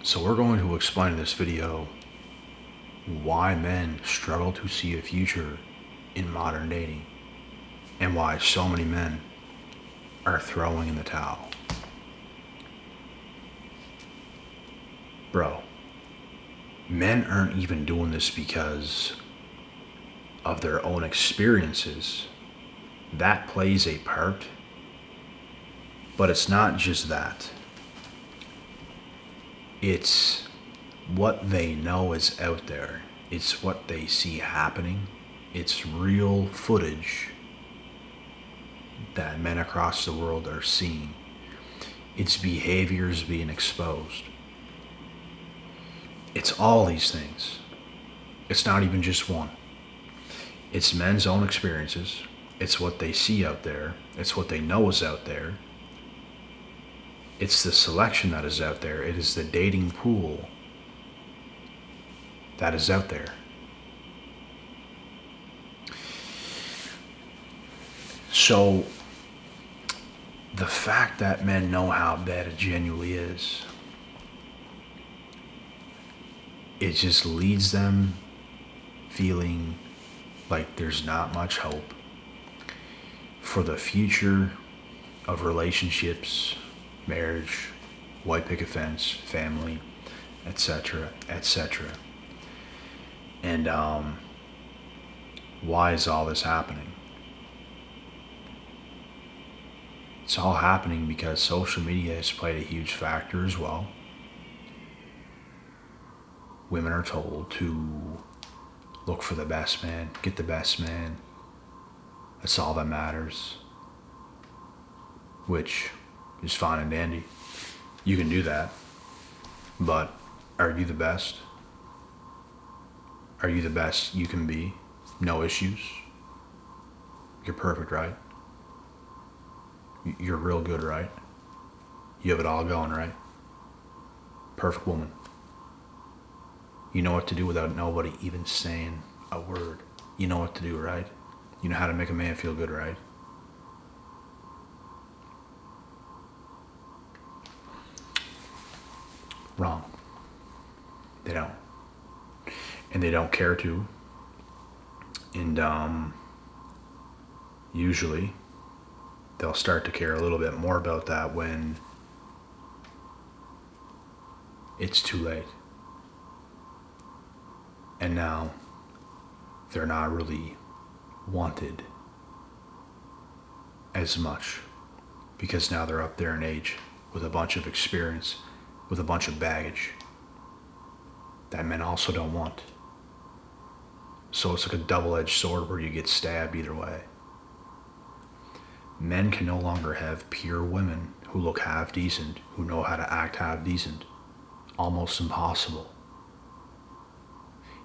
So we're going to explain in this video why men struggle to see a future in modern dating and why so many men are throwing in the towel. Bro, men aren't even doing this because of their own experiences. That plays a part, but it's not just that. It's what they know is out there. It's what they see happening. It's real footage that men across the world are seeing. It's behaviors being exposed. It's all these things. It's not even just one. It's men's own experiences. It's what they see out there. It's what they know is out there. It's the selection that is out there. It is the dating pool that is out there. So, the fact that men know how bad it genuinely is, it just leads them feeling like there's not much hope for the future of relationships, marriage, white picket fence, family, etc., etc. And why is all this happening? It's all happening because social media has played a huge factor as well. Women are told to look for the best man, get the best man. That's all that matters. Which is fine and dandy. You can do that. But are you the best? Are you the best you can be? No issues? You're perfect, right? You're real good, right? You have it all going, right? Perfect woman. You know what to do without nobody even saying a word. You know what to do, right? You know how to make a man feel good, right? Wrong. They don't. And they don't care to. And usually they'll start to care a little bit more about that when it's too late. And now they're not really wanted as much because now they're up there in age with a bunch of experience, with a bunch of baggage that men also don't want. So it's like a double-edged sword where you get stabbed either way. Men can no longer have pure women who look half decent, who know how to act half decent. Almost impossible.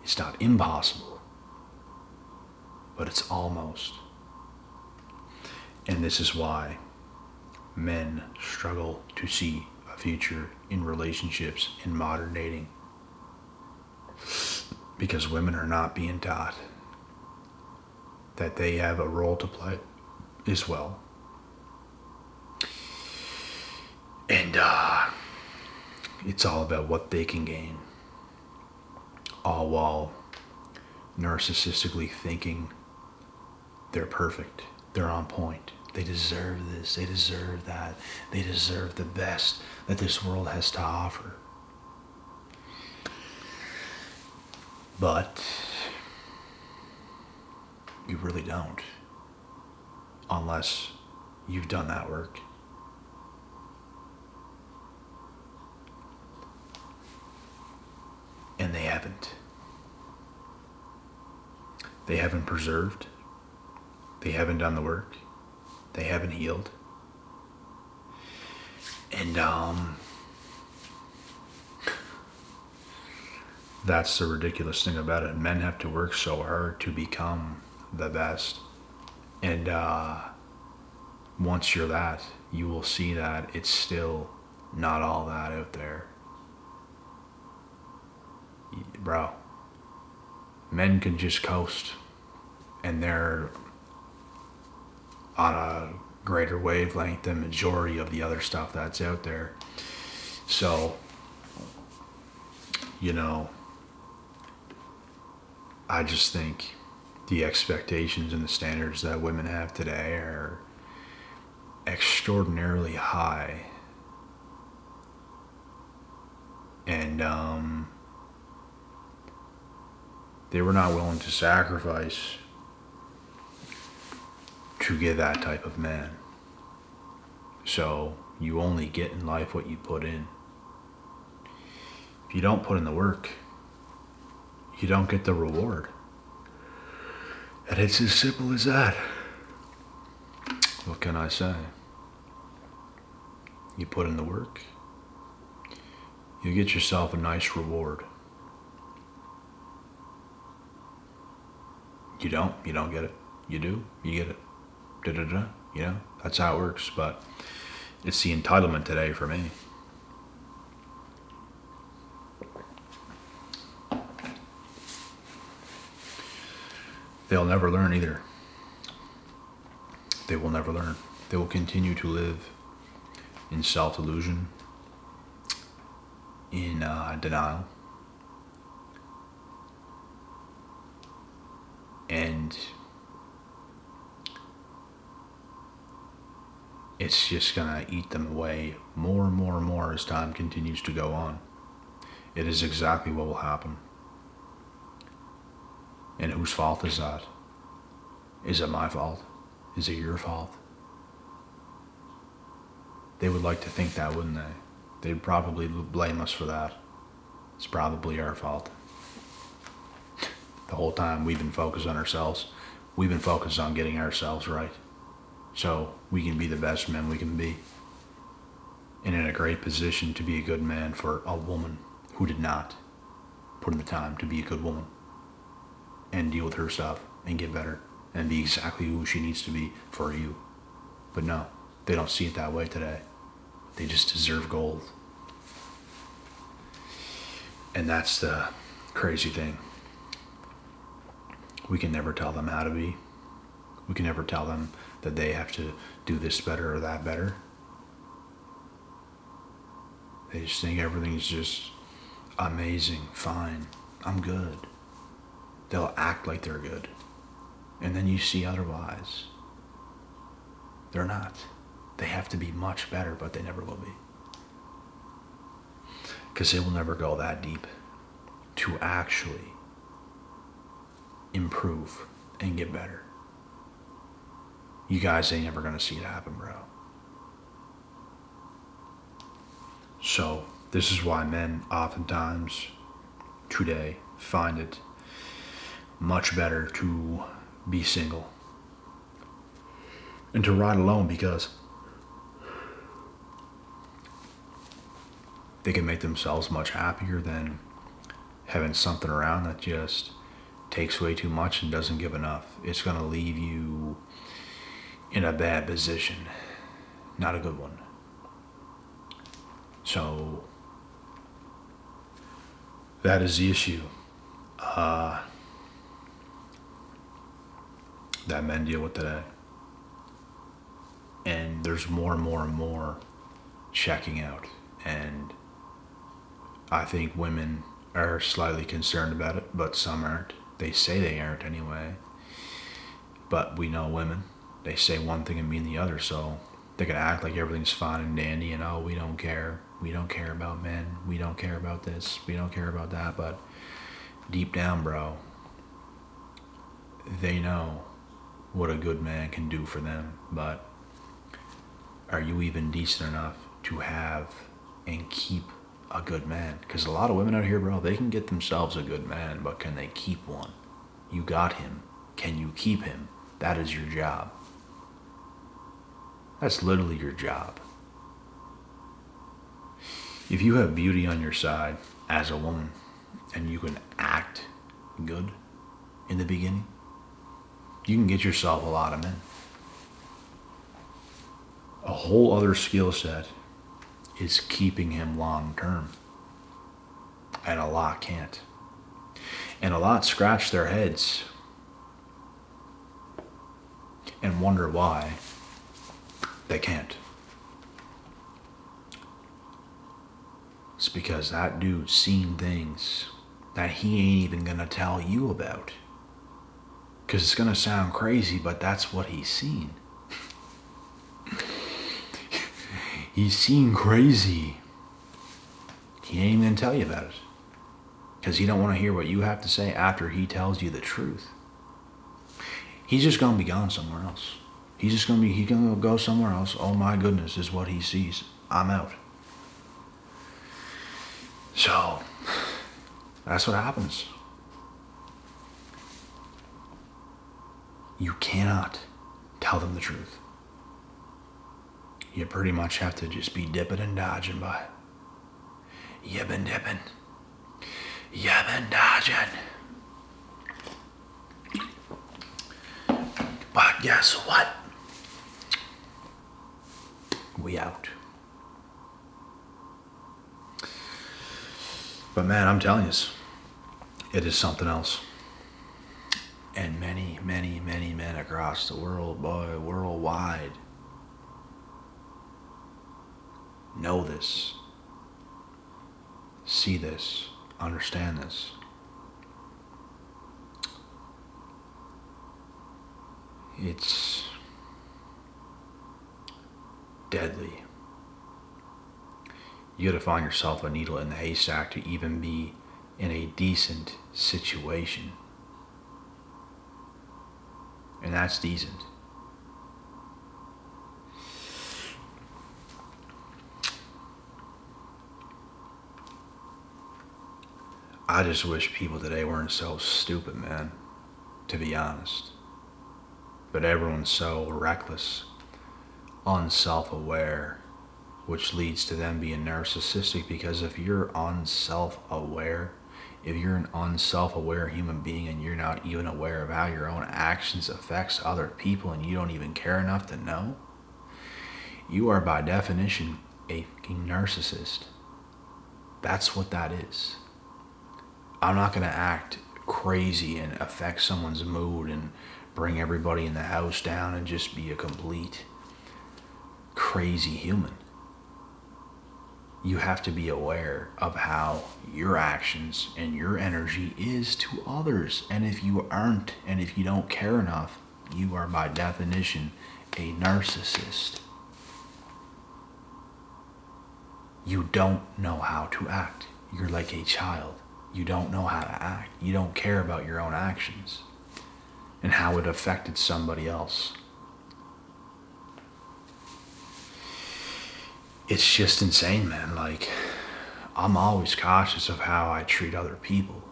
It's not impossible, but it's almost. And this is why men struggle to see a future in relationships in modern dating. Because women are not being taught that they have a role to play as well. And it's all about what they can gain. All while narcissistically thinking they're perfect, they're on point, they deserve this, they deserve that, they deserve the best that this world has to offer. But you really don't, unless you've done that work. And they haven't. They haven't preserved. They haven't done the work. They haven't healed. And that's the ridiculous thing about it. Men have to work so hard to become the best. And once you're that, you will see that it's still not all that out there. Bro, men can just coast and they're on a greater wavelength than majority of the other stuff that's out there. So you know, I just think the expectations and the standards that women have today are extraordinarily high. And they were not willing to sacrifice to get that type of man. So you only get in life what you put in. If you don't put in the work, you don't get the reward. And it's as simple as that. What can I say? You put in the work, you get yourself a nice reward. You don't get it. You do, you get it. Da-da-da. You know, that's how it works. But it's the entitlement today for me. They'll never learn either. They will never learn. They will continue to live in self-delusion, in denial, and it's just gonna eat them away more and more and more as time continues to go on. It is exactly what will happen. And whose fault is that? Is it my fault? Is it your fault? They would like to think that, wouldn't they? They'd probably blame us for that. It's probably our fault. The whole time we've been focused on ourselves. We've been focused on getting ourselves right. So we can be the best men we can be. And in a great position to be a good man for a woman who did not put in the time to be a good woman. And deal with her stuff and get better and be exactly who she needs to be for you. But no, they don't see it that way today. They just deserve gold. And that's the crazy thing. We can never tell them how to be. We can never tell them that they have to do this better or that better. They just think everything's just amazing, fine, I'm good. They'll act like they're good. And then you see otherwise. They're not. They have to be much better, but they never will be. Because they will never go that deep to actually improve and get better. You guys ain't never gonna see it happen, bro. So, this is why men oftentimes today find it much better to be single and to ride alone, because they can make themselves much happier than having something around that just takes way too much and doesn't give enough. It's going to leave you in a bad position, not a good one. So that is the issue that men deal with today. And there's more and more and more checking out. And I think women are slightly concerned about it, but some aren't. They say they aren't anyway. But we know women. They say one thing and mean the other, so they can act like everything's fine and dandy and, oh, we don't care. We don't care about men. We don't care about this. We don't care about that. But deep down, bro, they know what a good man can do for them. But are you even decent enough to have and keep a good man? Because a lot of women out here, bro, they can get themselves a good man, but can they keep one? You got him. Can you keep him? That is your job. That's literally your job. If you have beauty on your side as a woman and you can act good in the beginning, you can get yourself a lot of men. A whole other skill set is keeping him long term. And a lot can't. And a lot scratch their heads and wonder why they can't. It's because that dude's seen things that he ain't even gonna tell you about. Because it's gonna sound crazy, but that's what he's seen. He's seen crazy. He ain't even gonna tell you about it. Because he don't want to hear what you have to say after he tells you the truth. He's just gonna be gone somewhere else. He's gonna go somewhere else. Oh my goodness, is what he sees. I'm out. So, that's what happens. You cannot tell them the truth. You pretty much have to just be dipping and dodging by. You been dipping. You been dodging. But guess what? We out. But man, I'm telling you, it is something else. And many, many, many men across the world, boy, worldwide, know this, see this, understand this. It's deadly. You gotta find yourself a needle in the haystack to even be in a decent situation. And that's decent. I just wish people today weren't so stupid, man, to be honest. But everyone's so reckless, unself-aware, which leads to them being narcissistic, because if you're unself-aware, if you're an unself-aware human being and you're not even aware of how your own actions affects other people and you don't even care enough to know, you are by definition a fucking narcissist. That's what that is. I'm not going to act crazy and affect someone's mood and bring everybody in the house down and just be a complete crazy human. You have to be aware of how your actions and your energy is to others. And if you aren't, and if you don't care enough, you are by definition a narcissist. You don't know how to act. You're like a child. You don't know how to act. You don't care about your own actions and how it affected somebody else. It's just insane, man. Like, I'm always cautious of how I treat other people.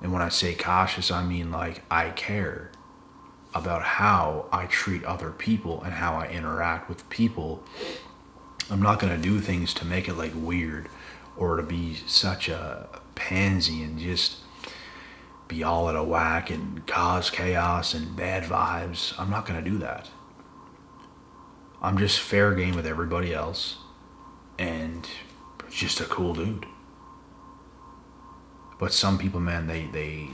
And when I say cautious, I mean like I care about how I treat other people and how I interact with people. I'm not going to do things to make it like weird or to be such a pansy and just be all out of whack and cause chaos and bad vibes. I'm not going to do that. I'm just fair game with everybody else and just a cool dude. But some people, man, they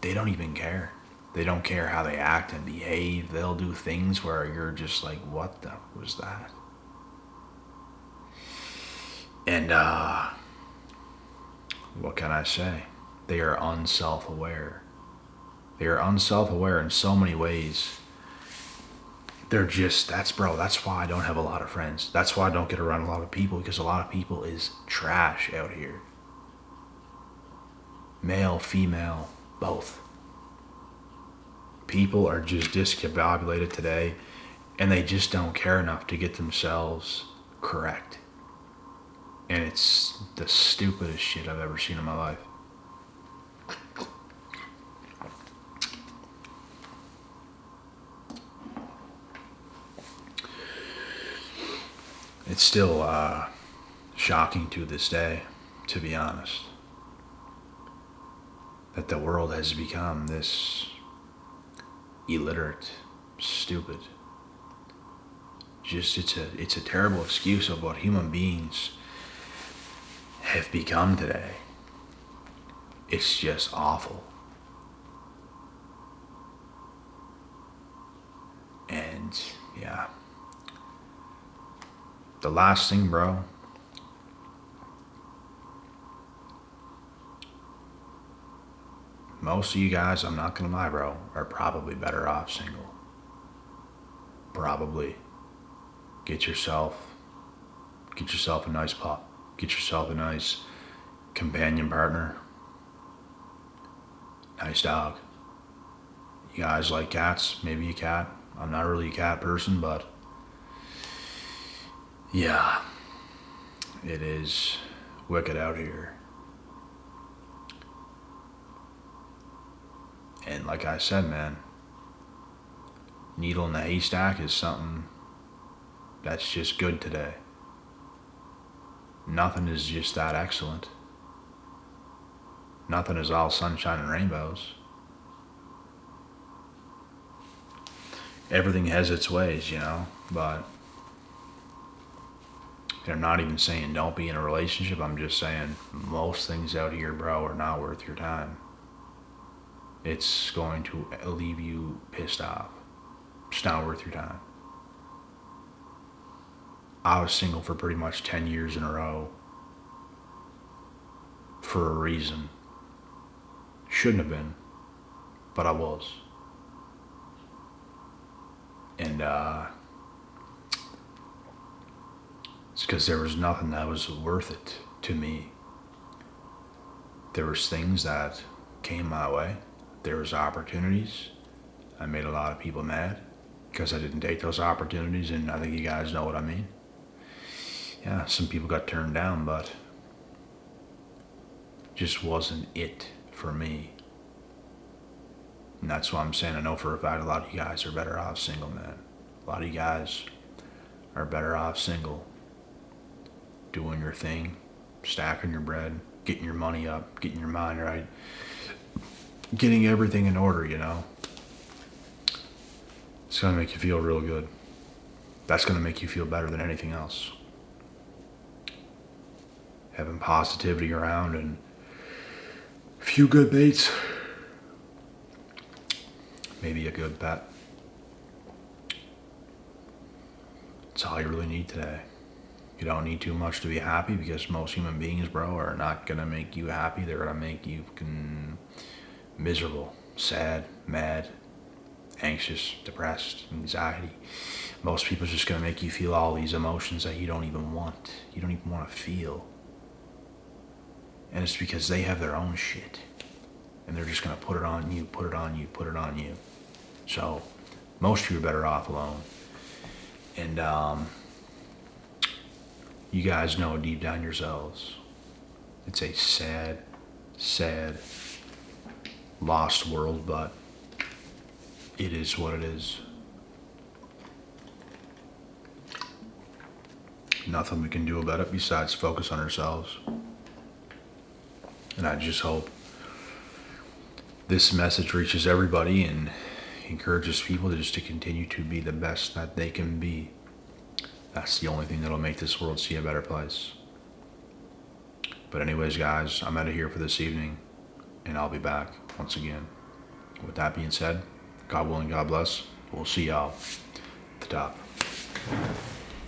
don't even care. They don't care how they act and behave. They'll do things where you're just like, what the was that? And what can I say? They are unself-aware. They are unself-aware in so many ways. They're just, that's why I don't have a lot of friends. That's why I don't get around a lot of people, because a lot of people is trash out here. Male, female, both. People are just discombobulated today, and they just don't care enough to get themselves correct. And it's the stupidest shit I've ever seen in my life. It's still shocking to this day, to be honest, that the world has become this illiterate, stupid. Just it's a terrible excuse of what human beings have become today. It's just awful. And yeah. The last thing, bro, most of you guys, I'm not gonna lie, bro, are probably better off single. Probably. Get yourself a nice pup. Get yourself a nice companion partner. Nice dog. You guys like cats? Maybe a cat. I'm not really a cat person, but yeah, it is wicked out here. And like I said, man, needle in the haystack is something that's just good today. Nothing is just that excellent. Nothing is all sunshine and rainbows. Everything has its ways, but I'm not even saying don't be in a relationship. I'm just saying most things out here, bro, are not worth your time. It's going to leave you pissed off. It's not worth your time. I was single for pretty much 10 years in a row for a reason. Shouldn't have been, but I was. And it's because there was nothing that was worth it to me. There was things that came my way. There was opportunities. I made a lot of people mad because I didn't take those opportunities, and I think you guys know what I mean. Yeah, some people got turned down, but just wasn't it for me. And that's why I'm saying I know for a fact a lot of you guys are better off single, man. A lot of you guys are better off single. Doing your thing, stacking your bread, getting your money up, getting your mind right, getting everything in order, It's going to make you feel real good. That's going to make you feel better than anything else. Having positivity around and a few good mates. Maybe a good pet. That's all you really need today. You don't need too much to be happy, because most human beings, bro, are not going to make you happy. They're going to make you miserable, sad, mad, anxious, depressed, anxiety. Most people are just going to make you feel all these emotions that you don't even want. You don't even want to feel. And it's because they have their own shit. And they're just going to put it on you, put it on you, put it on you. So most of you are better off alone. And you guys know deep down yourselves, it's a sad, sad, lost world, but it is what it is. Nothing we can do about it besides focus on ourselves. And I just hope this message reaches everybody and encourages people to continue to be the best that they can be. That's the only thing that'll make this world see a better place. But anyways, guys, I'm out of here for this evening, and I'll be back once again. With that being said, God willing, God bless. We'll see y'all at the top.